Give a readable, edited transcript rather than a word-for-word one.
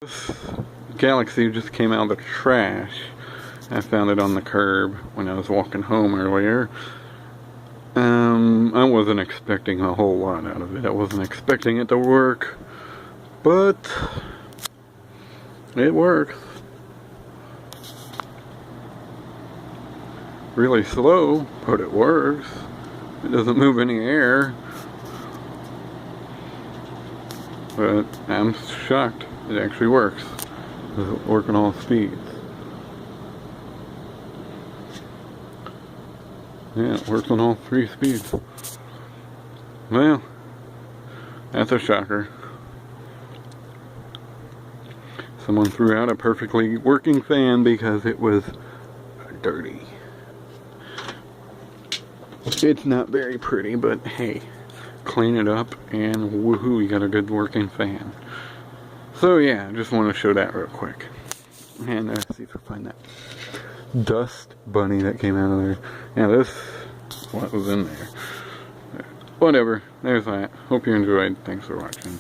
This Galaxy just came out of the trash. I found it on the curb when I was walking home earlier. I wasn't expecting a whole lot out of it. I wasn't expecting it to work, but it works. Really slow, but it works. It doesn't move any air. But I'm shocked. It actually works. It's working all speeds. Yeah, it works on all 3 speeds. Well, that's a shocker. Someone threw out a perfectly working fan because it was dirty. It's not very pretty, but hey, clean it up and woohoo, you got a good working fan. So yeah, I just want to show that real quick. And let's see if I find that dust bunny that came out of there. Yeah, this what was in there. Whatever, there's that. Hope you enjoyed. Thanks for watching.